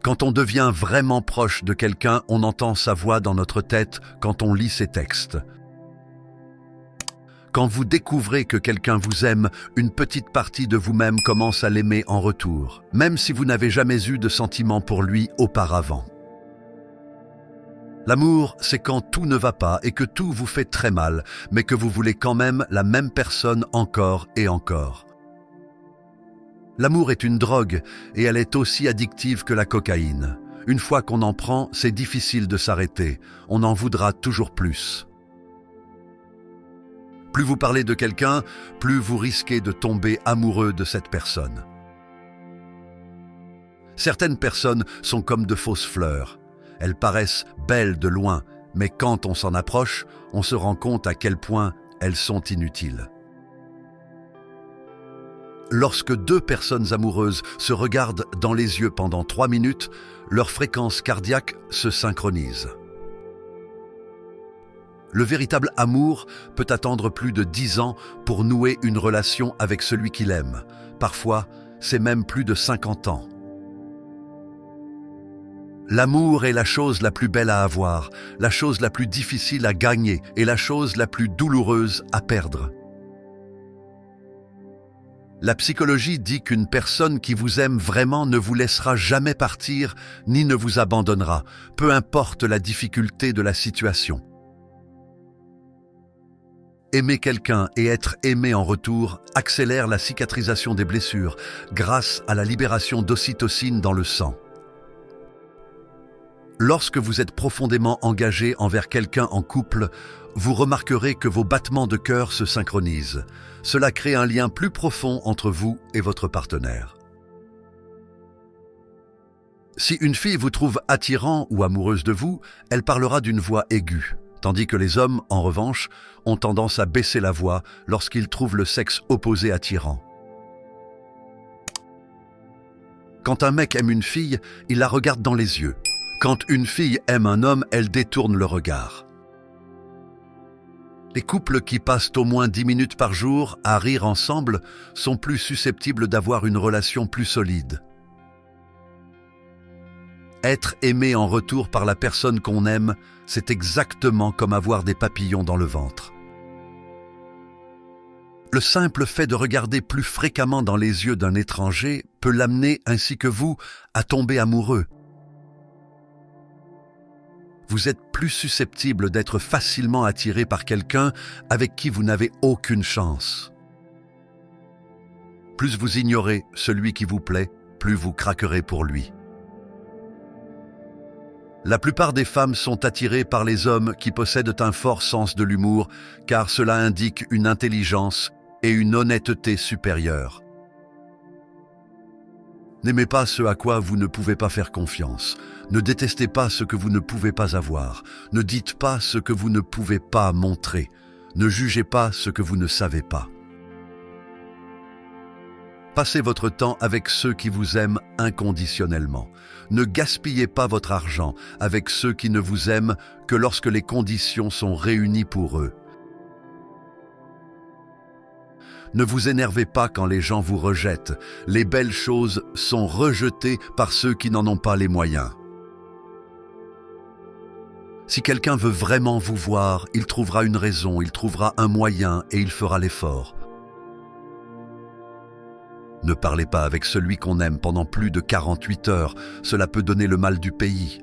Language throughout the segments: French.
Quand on devient vraiment proche de quelqu'un, on entend sa voix dans notre tête quand on lit ses textes. Quand vous découvrez que quelqu'un vous aime, une petite partie de vous-même commence à l'aimer en retour, même si vous n'avez jamais eu de sentiment pour lui auparavant. L'amour, c'est quand tout ne va pas et que tout vous fait très mal, mais que vous voulez quand même la même personne encore et encore. L'amour est une drogue et elle est aussi addictive que la cocaïne. Une fois qu'on en prend, c'est difficile de s'arrêter. On en voudra toujours plus. Plus vous parlez de quelqu'un, plus vous risquez de tomber amoureux de cette personne. Certaines personnes sont comme de fausses fleurs. Elles paraissent belles de loin, mais quand on s'en approche, on se rend compte à quel point elles sont inutiles. Lorsque deux personnes amoureuses se regardent dans les yeux pendant 3 minutes, leur fréquence cardiaque se synchronise. Le véritable amour peut attendre plus de 10 ans pour nouer une relation avec celui qu'il aime. Parfois, c'est même plus de 50 ans. L'amour est la chose la plus belle à avoir, la chose la plus difficile à gagner et la chose la plus douloureuse à perdre. La psychologie dit qu'une personne qui vous aime vraiment ne vous laissera jamais partir ni ne vous abandonnera, peu importe la difficulté de la situation. Aimer quelqu'un et être aimé en retour accélère la cicatrisation des blessures grâce à la libération d'ocytocine dans le sang. Lorsque vous êtes profondément engagé envers quelqu'un en couple, vous remarquerez que vos battements de cœur se synchronisent. Cela crée un lien plus profond entre vous et votre partenaire. Si une fille vous trouve attirant ou amoureuse de vous, elle parlera d'une voix aiguë, tandis que les hommes, en revanche, ont tendance à baisser la voix lorsqu'ils trouvent le sexe opposé attirant. Quand un mec aime une fille, il la regarde dans les yeux. Quand une fille aime un homme, elle détourne le regard. Les couples qui passent au moins 10 minutes par jour à rire ensemble sont plus susceptibles d'avoir une relation plus solide. Être aimé en retour par la personne qu'on aime, c'est exactement comme avoir des papillons dans le ventre. Le simple fait de regarder plus fréquemment dans les yeux d'un étranger peut l'amener, ainsi que vous, à tomber amoureux. Vous êtes plus susceptible d'être facilement attiré par quelqu'un avec qui vous n'avez aucune chance. Plus vous ignorez celui qui vous plaît, plus vous craquerez pour lui. La plupart des femmes sont attirées par les hommes qui possèdent un fort sens de l'humour, car cela indique une intelligence et une honnêteté supérieures. N'aimez pas ce à quoi vous ne pouvez pas faire confiance. Ne détestez pas ce que vous ne pouvez pas avoir. Ne dites pas ce que vous ne pouvez pas montrer. Ne jugez pas ce que vous ne savez pas. Passez votre temps avec ceux qui vous aiment inconditionnellement. Ne gaspillez pas votre argent avec ceux qui ne vous aiment que lorsque les conditions sont réunies pour eux. Ne vous énervez pas quand les gens vous rejettent. Les belles choses sont rejetées par ceux qui n'en ont pas les moyens. Si quelqu'un veut vraiment vous voir, il trouvera une raison, il trouvera un moyen et il fera l'effort. Ne parlez pas avec celui qu'on aime pendant plus de 48 heures, cela peut donner le mal du pays.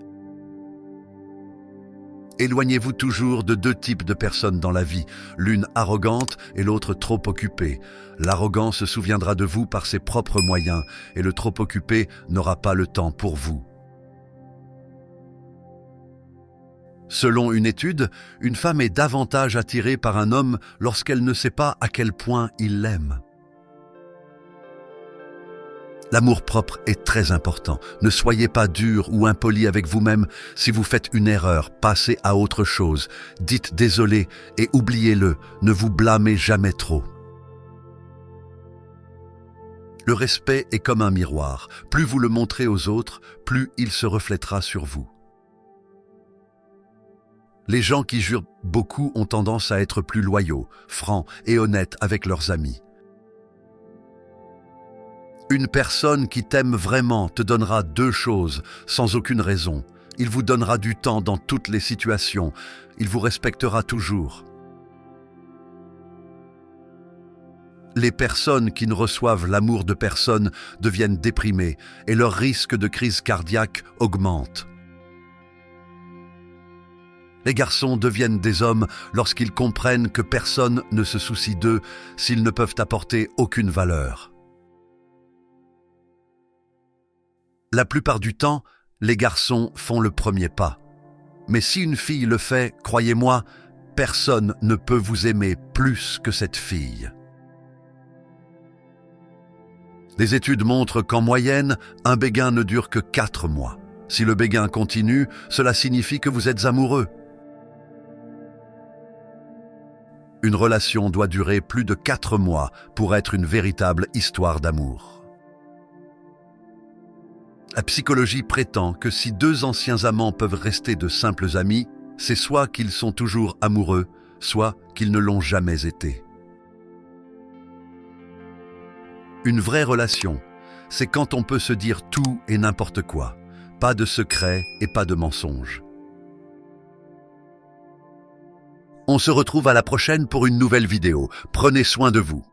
Éloignez-vous toujours de 2 types de personnes dans la vie, l'une arrogante et l'autre trop occupée. L'arrogant se souviendra de vous par ses propres moyens et le trop occupé n'aura pas le temps pour vous. Selon une étude, une femme est davantage attirée par un homme lorsqu'elle ne sait pas à quel point il l'aime. L'amour-propre est très important. Ne soyez pas dur ou impoli avec vous-même. Si vous faites une erreur, passez à autre chose. Dites désolé et oubliez-le. Ne vous blâmez jamais trop. Le respect est comme un miroir. Plus vous le montrez aux autres, plus il se reflètera sur vous. Les gens qui jurent beaucoup ont tendance à être plus loyaux, francs et honnêtes avec leurs amis. Une personne qui t'aime vraiment te donnera deux choses sans aucune raison. Il vous donnera du temps dans toutes les situations. Il vous respectera toujours. Les personnes qui ne reçoivent l'amour de personne deviennent déprimées et leur risque de crise cardiaque augmente. Les garçons deviennent des hommes lorsqu'ils comprennent que personne ne se soucie d'eux s'ils ne peuvent apporter aucune valeur. La plupart du temps, les garçons font le premier pas. Mais si une fille le fait, croyez-moi, personne ne peut vous aimer plus que cette fille. Des études montrent qu'en moyenne, un béguin ne dure que 4 mois. Si le béguin continue, cela signifie que vous êtes amoureux. Une relation doit durer plus de 4 mois pour être une véritable histoire d'amour. La psychologie prétend que si deux anciens amants peuvent rester de simples amis, c'est soit qu'ils sont toujours amoureux, soit qu'ils ne l'ont jamais été. Une vraie relation, c'est quand on peut se dire tout et n'importe quoi, pas de secrets et pas de mensonges. On se retrouve à la prochaine pour une nouvelle vidéo. Prenez soin de vous.